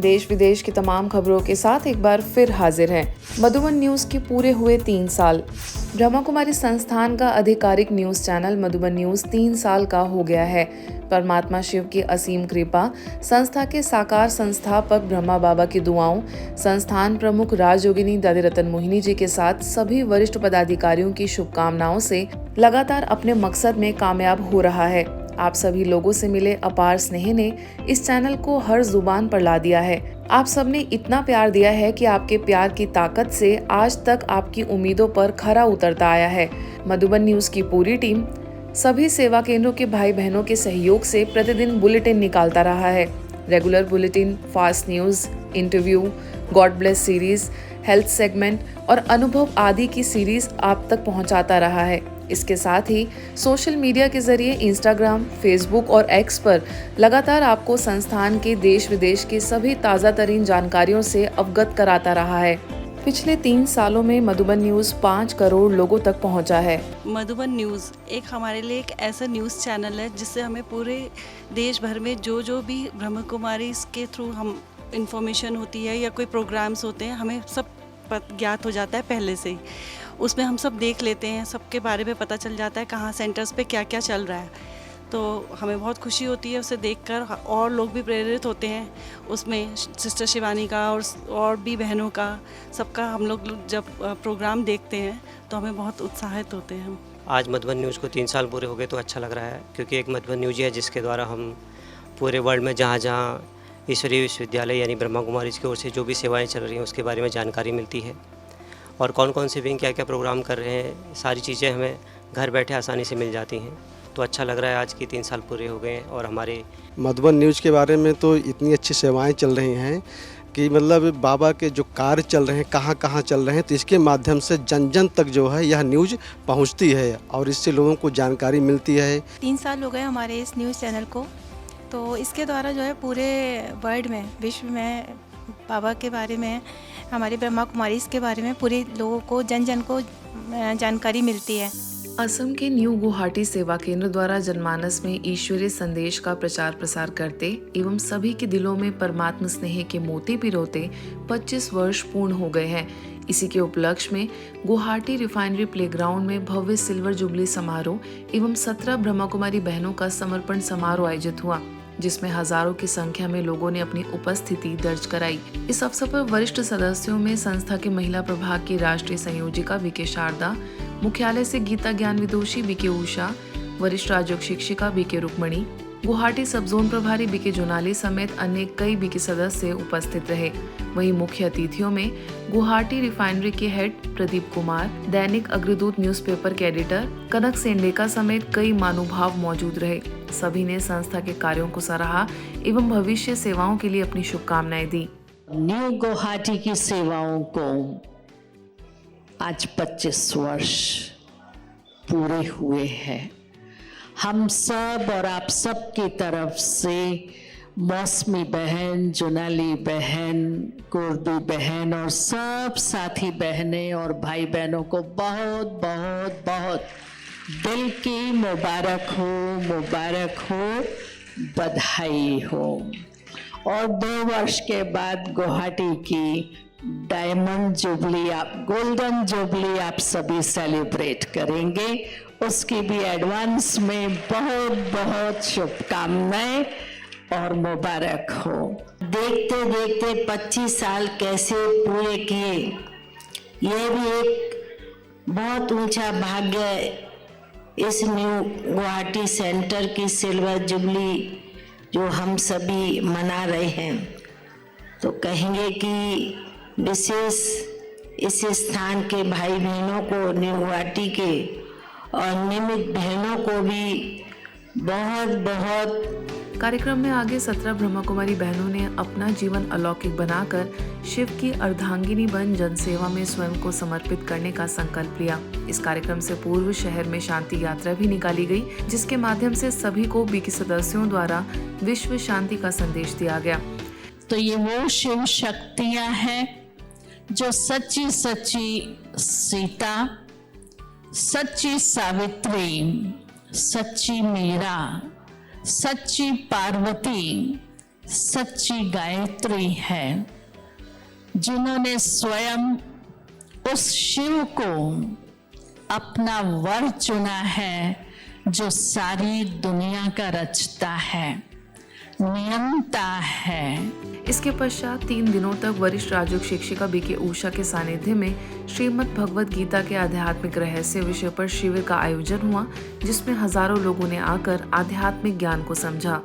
देश विदेश की तमाम खबरों के साथ एक बार फिर हाजिर हैं। मधुबन न्यूज के पूरे हुए 3 साल। ब्रह्मा कुमारी संस्थान का आधिकारिक न्यूज चैनल मधुबन न्यूज 3 साल का हो गया है। परमात्मा शिव की असीम कृपा, संस्था के साकार संस्थापक ब्रह्मा बाबा की दुआओं, संस्थान प्रमुख राजयोगिनी दादी रतन मोहिनी जी के साथ सभी वरिष्ठ पदाधिकारियों की शुभकामनाओं से लगातार अपने मकसद में कामयाब हो रहा है। आप सभी लोगों से मिले अपार स्नेह ने इस चैनल को हर जुबान पर ला दिया है। आप सबने इतना प्यार दिया है कि आपके प्यार की ताकत से आज तक आपकी उम्मीदों पर खरा उतरता आया है। मधुबन न्यूज की पूरी टीम सभी सेवा केंद्रों के भाई बहनों के सहयोग से प्रतिदिन बुलेटिन निकालता रहा है। Regular bulletin, fast news, interview, God bless series, health segment और अनुभव आदि की सीरीज आप तक पहुंचाता रहा है। इसके साथ ही सोशल मीडिया के जरिए इंस्टाग्राम, फेसबुक और एक्स पर लगातार आपको संस्थान के देश विदेश की सभी ताज़ा तरीन जानकारियों से अवगत कराता रहा है। पिछले 3 सालों में मधुबन न्यूज़ 5 करोड़ लोगों तक पहुंचा है। मधुबन न्यूज़ एक हमारे लिए एक ऐसा न्यूज़ चैनल है जिससे हमें पूरे देश भर में जो भी ब्रह्मा कुमारी के थ्रू हम इंफॉर्मेशन होती है या कोई प्रोग्राम्स होते हैं, हमें सब ज्ञात हो जाता है पहले से ही। उसमें हम सब देख लेते हैं, सबके बारे में पता चल जाता है कहाँ सेंटर्स पे क्या क्या चल रहा है। तो हमें बहुत खुशी होती है उसे देखकर, और लोग भी प्रेरित होते हैं उसमें। सिस्टर शिवानी का और भी बहनों का, सबका हम लोग जब प्रोग्राम देखते हैं तो हमें बहुत उत्साहित होते हैं। आज मधुबन न्यूज़ को 3 साल पूरे हो गए तो अच्छा लग रहा है, क्योंकि एक मधुबन न्यूज़ है जिसके द्वारा हम पूरे वर्ल्ड में जहाँ जहाँ ईश्वरीय विश्वविद्यालय यानी ब्रह्मा कुमारी की ओर से जो भी सेवाएं चल रही हैं उसके बारे में जानकारी मिलती है, और कौन कौन से विंग क्या क्या प्रोग्राम कर रहे हैं, सारी चीज़ें हमें घर बैठे आसानी से मिल जाती हैं। तो अच्छा लग रहा है आज की 3 साल पूरे हो गए और हमारे मधुबन न्यूज़ के बारे में तो इतनी अच्छी सेवाएं चल रही हैं कि मतलब बाबा के जो कार्य चल रहे हैं कहाँ कहाँ चल रहे हैं, तो इसके माध्यम से जन जन तक जो है यह न्यूज़ पहुंचती है और इससे लोगों को जानकारी मिलती है। 3 साल हो गए हमारे इस न्यूज़ चैनल को, तो इसके द्वारा जो है पूरे वर्ल्ड में, विश्व में बाबा के बारे में, हमारी ब्रह्मा कुमारी के बारे में पूरे लोगों को, जन जन को जानकारी मिलती है। असम के न्यू गुवाहाटी सेवा केंद्र द्वारा जनमानस में ईश्वरीय संदेश का प्रचार प्रसार करते एवं सभी के दिलों में परमात्मा स्नेह के मोती पिरोते 25 वर्ष पूर्ण हो गए हैं। इसी के उपलक्ष्य में गुवाहाटी रिफाइनरी प्लेग्राउंड में भव्य सिल्वर जुबली समारोह एवं 17 ब्रह्मा कुमारी बहनों का समर्पण समारोह आयोजित हुआ, जिसमें हजारों की संख्या में लोगों ने अपनी उपस्थिति दर्ज कराई। इस अवसर पर वरिष्ठ सदस्यों में संस्था के महिला प्रभाग की राष्ट्रीय संयोजिका बीके शारदा, मुख्यालय से गीता ज्ञान विदुषी बीके उषा, वरिष्ठ राजयोग शिक्षिका बीके रुक्मणी, गुवाहाटी सब जोन प्रभारी बीके जोनाली समेत अन्य कई बीके सदस्य उपस्थित रहे। वहीं मुख्य अतिथियों में गुवाहाटी रिफाइनरी के हेड प्रदीप कुमार, दैनिक अग्रदूत न्यूज़पेपर के एडिटर कनक सेंडेका समेत कई महानुभाव मौजूद रहे। सभी ने संस्था के कार्यों को सराहा एवं भविष्य सेवाओं के लिए अपनी शुभकामनाएं दी। न्यू गुवाहाटी की सेवाओं को आज 25 वर्ष पूरे हुए हैं। हम सब और आप सब की तरफ से मौसमी बहन, जुनाली बहन, कुर्दू बहन और सब साथी बहनें और भाई बहनों को बहुत बहुत बहुत दिल की मुबारक हो, बधाई हो। और 2 वर्ष के बाद गुवाहाटी की डायमंड जुबली, आप गोल्डन जुबली आप सभी सेलिब्रेट करेंगे, उसकी भी एडवांस में बहुत बहुत शुभकामनाएं और मुबारक हो। देखते देखते 25 साल कैसे पूरे किए, यह भी एक बहुत ऊंचा भाग्य है। इस न्यू गुवाहाटी सेंटर की सिल्वर जुबली जो हम सभी मना रहे हैं, तो कहेंगे कि विशेष इस स्थान के भाई बहनों को, न्यू गुवाहाटी के और नियमित बहनों को भी बहुत बहुत। कार्यक्रम में आगे 17 ब्रह्मा कुमारी बहनों ने अपना जीवन अलौकिक बनाकर शिव की अर्धांगिनी बन जनसेवा में स्वयं को समर्पित करने का संकल्प लिया। इस कार्यक्रम से पूर्व शहर में शांति यात्रा भी निकाली गई, जिसके माध्यम से सभी को बीके सदस्यों द्वारा विश्व शांति का संदेश दिया गया। तो ये वो शिव शक्तियां हैं जो सच्ची सच्ची सीता, सच्ची सावित्री, सच्ची मीरा, सच्ची पार्वती, सच्ची गायत्री है, जिन्होंने स्वयं उस शिव को अपना वर चुना है जो सारी दुनिया का रचता है, नियंता है। इसके पश्चात 3 दिनों तक वरिष्ठ राजयोग शिक्षिका बीके उषा के सानिध्य में श्रीमद् भगवद गीता के आध्यात्मिक रहस्य विषय पर शिविर का आयोजन हुआ, जिसमें हजारों लोगों ने आकर आध्यात्मिक ज्ञान को समझा।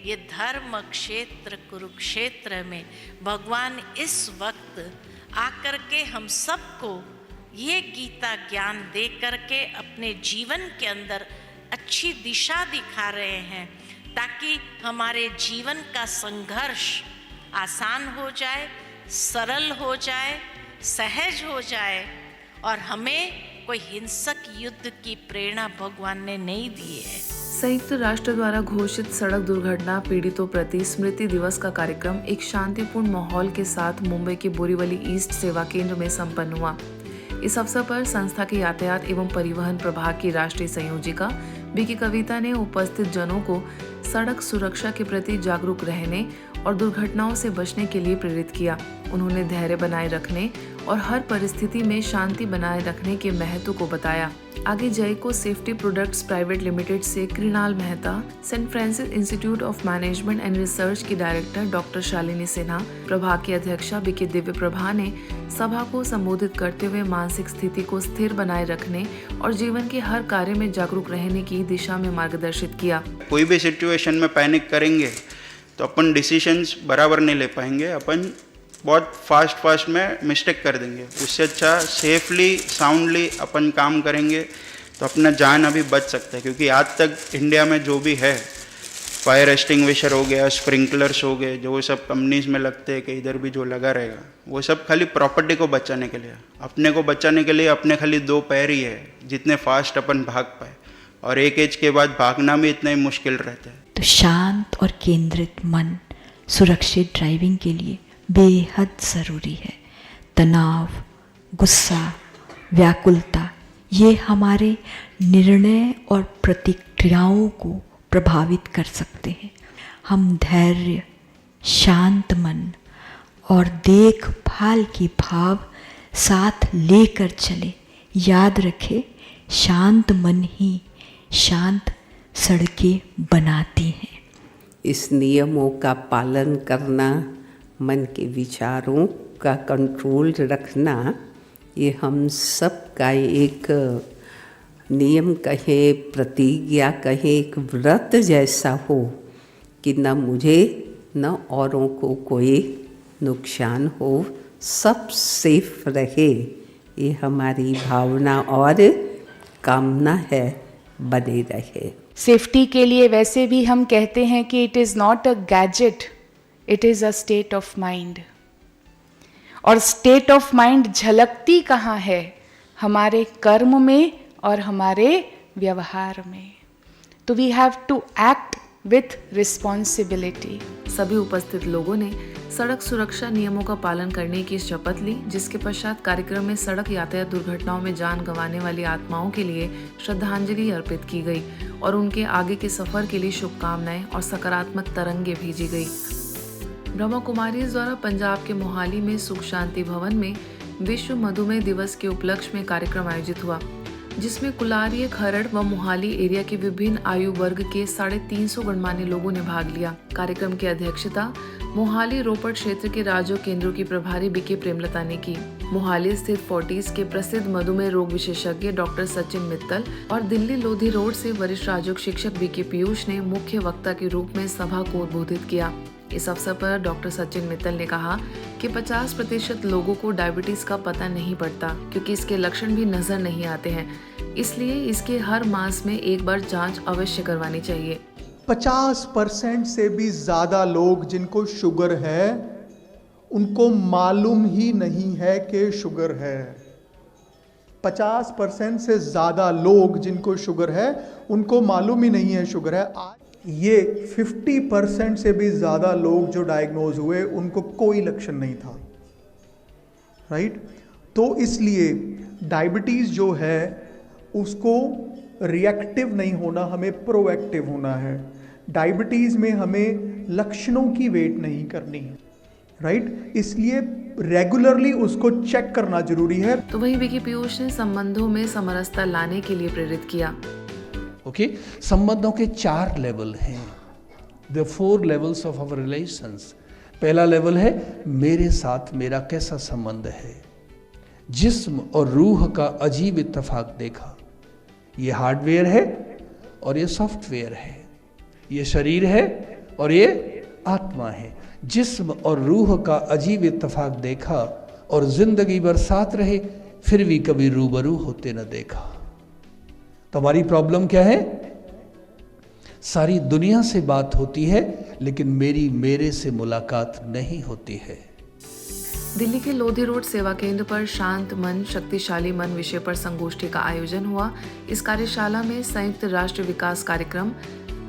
ये धर्म क्षेत्र कुरुक्षेत्र में भगवान इस वक्त आकर के हम सबको ये गीता ज्ञान दे करके अपने जीवन के अंदर अच्छी दिशा दिखा रहे हैं, ताकि हमारे जीवन का संघर्ष आसान हो जाए, सरल हो जाए, सहज हो जाए और हमें कोई हिंसक युद्ध की प्रेरणा भगवान ने नहीं दी है। संयुक्त राष्ट्र द्वारा घोषित सड़क दुर्घटना पीड़ितों प्रति स्मृति दिवस का कार्यक्रम एक शांतिपूर्ण माहौल के साथ मुंबई के बोरीवली ईस्ट सेवा केंद्र में संपन्न हुआ। इस अवसर पर संस्था के यातायात एवं परिवहन प्रभाग की राष्ट्रीय संयोजिका बीके कविता ने उपस्थित जनों को सड़क सुरक्षा के प्रति जागरूक रहने और दुर्घटनाओं से बचने के लिए प्रेरित किया। उन्होंने धैर्य बनाए रखने और हर परिस्थिति में शांति बनाए रखने के महत्व को बताया। आगे Jayco safety products private limited से Krunal Mehta, Saint Francis Institute of Management and Research की डायरेक्टर डॉक्टर शालिनी सिन्हा, प्रभाग की अध्यक्षा बीके दिव्य प्रभा ने सभा को संबोधित करते हुए मानसिक स्थिति को स्थिर बनाए रखने और जीवन के हर कार्य में जागरूक रहने की दिशा में मार्गदर्शित किया। कोई भी सिचुएशन में पैनिक करेंगे तो अपन डिसीजंस बराबर नहीं ले पाएंगे, अपन बहुत फास्ट में मिस्टेक कर देंगे। उससे अच्छा सेफली साउंडली अपन काम करेंगे तो अपना जान अभी बच सकता है। क्योंकि आज तक इंडिया में जो भी है, फायर एक्सटिंग्विशर हो गया, स्प्रिंकलर्स हो गए, जो सब कंपनीज में लगते हैं कि इधर भी जो लगा रहेगा, वो सब खाली प्रॉपर्टी को बचाने के लिए, अपने को बचाने के लिए अपने खाली 2 पैर ही है, जितने फास्ट अपन भाग पाए, और एक एज के बाद भागना भी इतना ही मुश्किल रहता है। तो शांत और केंद्रित मन सुरक्षित ड्राइविंग के लिए बेहद ज़रूरी है। तनाव, गुस्सा, व्याकुलता ये हमारे निर्णय और प्रतिक्रियाओं को प्रभावित कर सकते हैं। हम धैर्य, शांत मन और देखभाल की भाव साथ लेकर चले। याद रखें, शांत मन ही शांत सड़कें बनाती हैं। इस नियमों का पालन करना, मन के विचारों का कंट्रोल रखना, ये हम सब का एक नियम कहे, प्रतिज्ञा कहे, एक व्रत जैसा हो कि न मुझे न औरों को कोई नुकसान हो, सब सेफ रहे, ये हमारी भावना और कामना है, बने रहे। सेफ्टी के लिए वैसे भी हम कहते हैं कि it is not a gadget, it is a state of mind. और स्टेट ऑफ माइंड झलकती कहाँ है? हमारे कर्म में और हमारे व्यवहार में। तो we have to act with responsibility. सभी उपस्थित लोगों ने सड़क सुरक्षा नियमों का पालन करने की शपथ ली, जिसके पश्चात कार्यक्रम में सड़क यातायात दुर्घटनाओं में जान गंवाने वाली आत्माओं के लिए श्रद्धांजलि अर्पित की गई और उनके आगे के सफर के लिए शुभकामनाएं और सकारात्मक तरंगे भेजी गई। ब्रह्मा कुमारीज द्वारा पंजाब के मोहाली में सुख शांति भवन में विश्व मधुमेह दिवस के उपलक्ष्य में कार्यक्रम आयोजित हुआ, जिसमें कुलारिया, खरड़ व मोहाली एरिया के विभिन्न आयु वर्ग के 350 गणमान्य लोगों ने भाग लिया। कार्यक्रम की अध्यक्षता मोहाली रोपड़ क्षेत्र के राजयोग केंद्रों की प्रभारी बीके प्रेमलता ने की। मोहाली स्थित फोर्टिस के प्रसिद्ध मधुमेह रोग विशेषज्ञ डॉक्टर सचिन मित्तल और दिल्ली लोधी रोड से वरिष्ठ राजयोग शिक्षक बीके पीयूष ने मुख्य वक्ता के रूप में सभा को उद्बोधित किया। इस अवसर पर डॉक्टर सचिन मित्तल ने कहा कि 50% लोगों को डायबिटीज का पता नहीं पड़ता, क्योंकि इसके लक्षण भी नजर नहीं आते हैं। इसलिए इसके हर मास में एक बार जांच अवश्य करवानी चाहिए। 50% से भी ज़्यादा लोग जिनको शुगर है, उनको मालूम ही नहीं है कि शुगर है। 50% से ज़्यादा लोग जिनको शुगर है, उनको मालूम ही नहीं है शुगर है। ये 50% से भी ज़्यादा लोग जो डायग्नोज हुए, उनको कोई लक्षण नहीं था, राइट। तो इसलिए डायबिटीज़ जो है उसको रिएक्टिव नहीं होना, हमें प्रोएक्टिव होना है। डायबिटीज़ में हमें लक्षणों की वेट नहीं करनी है, राइट? इसलिए रेगुलरली उसको चेक करना जरूरी है। तो वहीं विकी पीयूष ने संबंधों में समरसता लाने के लिए प्रेरित किया। ओके, संबंधों के 4 लेवल हैं, the 4 levels of our relations. पहला लेवल है मेरे साथ मेरा कैसा संबंध है। जिस्म और रूह का अजीब इत्तेफाक देखा। ये हार्डवेयर है और ये सॉफ्टवेयर है, ये शरीर है और ये आत्मा है। जिस्म और रूह का अजीब इत्तेफाक देखा और जिंदगी भर साथ रहे, फिर भी कभी रूबरू होते न देखा। तो हमारी प्रॉब्लम क्या है? सारी दुनिया से बात होती है लेकिन मेरे से मुलाकात नहीं होती है। दिल्ली के लोधी रोड सेवा केंद्र पर शांत मन शक्तिशाली मन विषय पर संगोष्ठी का आयोजन हुआ। इस कार्यशाला में संयुक्त राष्ट्र विकास कार्यक्रम,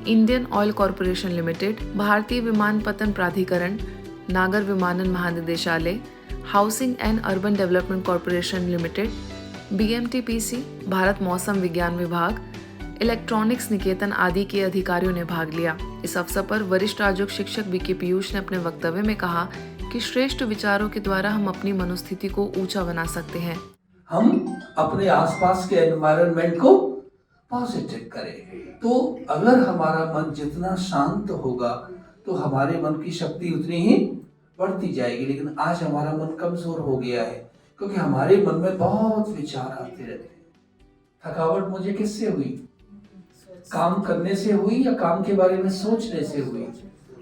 इंडियन ऑयल कॉरपोरेशन लिमिटेड, भारतीय विमानपत्तन प्राधिकरण, नागर विमानन महानिदेशालय, housing and urban development corporation limited, BMTPC, Bharat मौसम विज्ञान विभाग, इलेक्ट्रॉनिक्स निकेतन आदि के अधिकारियों ने भाग लिया। इस अवसर पर वरिष्ठ राजयोग शिक्षक विकी पीयूष ने अपने वक्तव्य में कहा कि श्रेष्ठ विचारों के द्वारा हम अपनी मनोस्थिति को ऊंचा बना सकते हैं। हम अपने आसपास के एनवायरनमेंट को पॉजिटिव करें, तो अगर हमारा मन जितना शांत होगा तो हमारे मन की शक्ति उतनी ही बढ़ती जाएगी। लेकिन आज हमारा मन कमजोर हो गया है क्योंकि हमारे मन में बहुत विचार आते रहते हैं। थकावट मुझे किससे हुई? काम करने से हुई या काम के बारे में सोचने से हुई?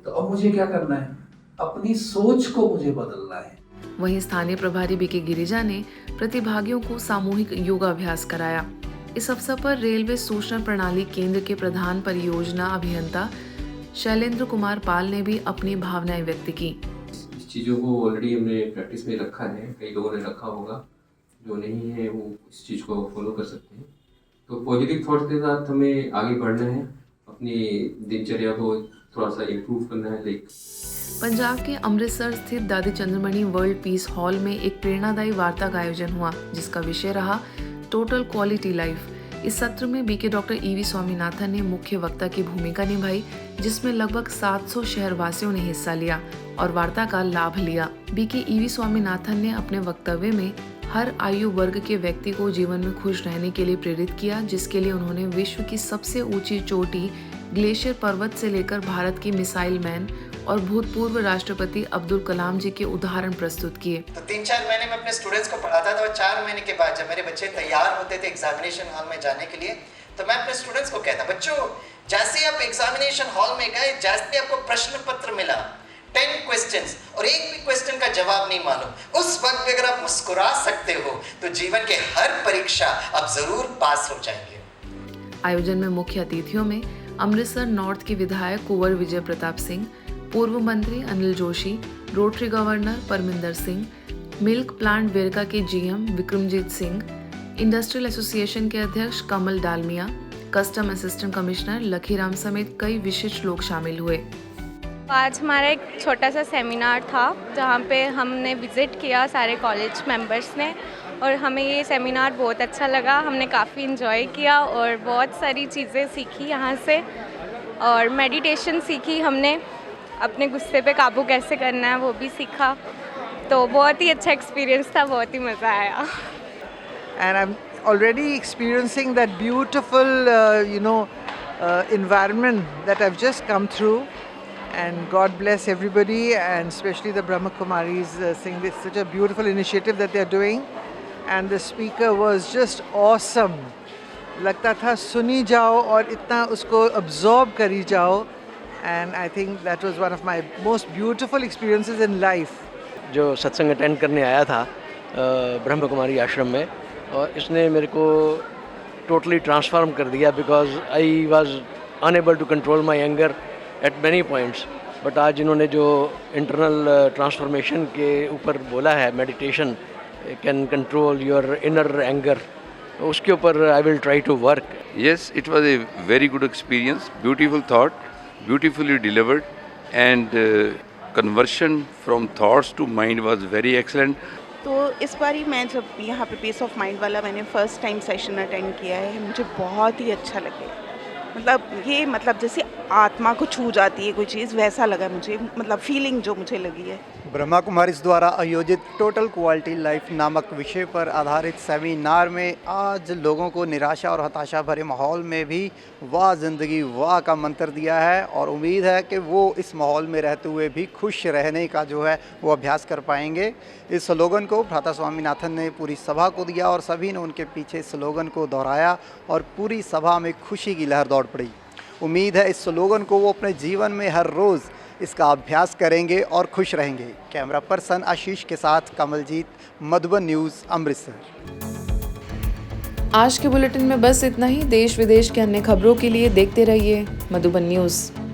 तो अब मुझे क्या करना है? अपनी सोच को मुझे बदलना है। वहीं स्थानीय प्रभारी बीके गिरिजा ने प्रतिभागियों को सामूहिक योगाभ्यास कराया। इस अवसर पर रेलवे सूचना प्रणाली केंद्र के प्रधान परियोजना अभियंता शैलेंद्र कुमार पाल ने भी अपनी भावनाएं व्यक्त की। इस चीज़ों को ऑलरेडी हमने प्रैक्टिस में रखा है, कई लोगों ने रखा होगा, जो नहीं है वो इस चीज़ को फॉलो कर सकते हैं। तो पॉजिटिव थॉट्स के साथ हमें आगे बढ़ना है, अपनी दिनचर्या को थोड़ा सा इम्प्रूव करना है। पंजाब के अमृतसर स्थित दादी चंद्रमणि वर्ल्ड पीस हॉल में एक प्रेरणादायी वार्ता का आयोजन हुआ, जिसका विषय रहा टोटल क्वालिटी लाइफ। इस सत्र में बीके डॉक्टर EV स्वामीनाथन ने मुख्य वक्ता की भूमिका निभाई, जिसमें लगभग 700 शहरवासियों ने हिस्सा लिया और वार्ता का लाभ लिया। बीके EV स्वामीनाथन ने अपने वक्तव्य में हर आयु वर्ग के व्यक्ति को जीवन में खुश रहने के लिए प्रेरित किया, जिसके लिए उन्होंने विश्व की सबसे ऊंची चोटी ग्लेशियर पर्वत से लेकर भारत की मिसाइल मैन और भूतपूर्व राष्ट्रपति अब्दुल कलाम जी के उदाहरण प्रस्तुत किए। तो 3-4 महीने में अपने स्टूडेंट्स को पढ़ाता था और 4 महीने के बाद जब मेरे बच्चे तैयार होते थे एग्जामिनेशन हॉल में जाने के लिए, तो मैं अपने स्टूडेंट्स को कहता, बच्चों जैसे आप एग्जामिनेशन हॉल में गए, जैसे आपको प्रश्न पत्र मिला 10 क्वेश्चंस और एक भी क्वेश्चन का जवाब नहीं मालूम, उस वक्त भी अगर आप मुस्कुरा सकते हो तो जीवन के हर परीक्षा आप जरूर पास हो जाएंगे। आयोजन में मुख्य अतिथियों में अमृतसर नॉर्थ के विधायक कुंवर विजय प्रताप सिंह, पूर्व मंत्री Anil Joshi, rotary governor Parminder Singh, milk plant Verka के GM Vikramjit Singh, industrial association के अध्यक्ष Kamal Dalmia, custom assistant commissioner Lakhiram समेत कई विशिष्ट लोग शामिल हुए। आज हमारा एक छोटा सा सेमिनार था जहाँ पे हमने विज़िट किया सारे कॉलेज मेंबर्स ने, और हमें ये सेमिनार बहुत अच्छा लगा। हमने काफ़ी इन्जॉय किया और बहुत सारी चीज़ें सीखी यहाँ से, और मेडिटेशन सीखी हमने, अपने गुस्से पे काबू कैसे करना है वो भी सीखा। तो बहुत ही अच्छा एक्सपीरियंस था, बहुत ही मज़ा आया। And I'm already experiencing that beautiful, environment that I've just come through. And God bless everybody, and especially the Brahma Kumaris saying this such a beautiful initiative that they're doing. And the speaker was just awesome. लगता था सुनी जाओ और इतना उसको absorb करी जाओ. And I think that was one of my most beautiful experiences in life. जो सत्संग अटेंड करने आया था ब्रह्म कुमारी आश्रम में, और इसने मेरे को टोटली ट्रांसफॉर्म कर दिया, because I was unable to control my anger at many points. But आज इन्होंने जो इंटरनल ट्रांसफॉर्मेशन के ऊपर बोला है, meditation can control your inner anger, उसके ऊपर I will try to work. Yes, it was a very good experience, beautiful thought, beautifully delivered, and conversion from thoughts to mind was very excellent. तो इस बार ही मैं जब यहाँ पे piece of mind वाला मैंने फर्स्ट टाइम सेशन अटेंड किया है, मुझे बहुत ही अच्छा लगे, मतलब ये मतलब जैसे आत्मा को छू जाती है कोई चीज़, वैसा लगा मुझे, मतलब फीलिंग जो मुझे लगी है। ब्रह्मा कुमारीज द्वारा आयोजित टोटल क्वालिटी लाइफ नामक विषय पर आधारित सेमिनार में आज लोगों को निराशा और हताशा भरे माहौल में भी वाह ज़िंदगी वाह का मंत्र दिया है और उम्मीद है कि वो इस माहौल में रहते हुए भी खुश रहने का जो है वो अभ्यास कर पाएंगे। इस स्लोगन को भ्राता स्वामीनाथन ने पूरी सभा को दिया और सभी ने उनके पीछे स्लोगन को दोहराया और पूरी सभा में खुशी की लहर दौड़ पड़ी। उम्मीद है इस स्लोगन को वो अपने जीवन में हर रोज़ इसका अभ्यास करेंगे और खुश रहेंगे। कैमरा पर्सन आशीष के साथ कमलजीत, मधुबन न्यूज़, अमृतसर। आज के बुलेटिन में बस इतना ही। देश विदेश के अन्य खबरों के लिए देखते रहिए मधुबन न्यूज़।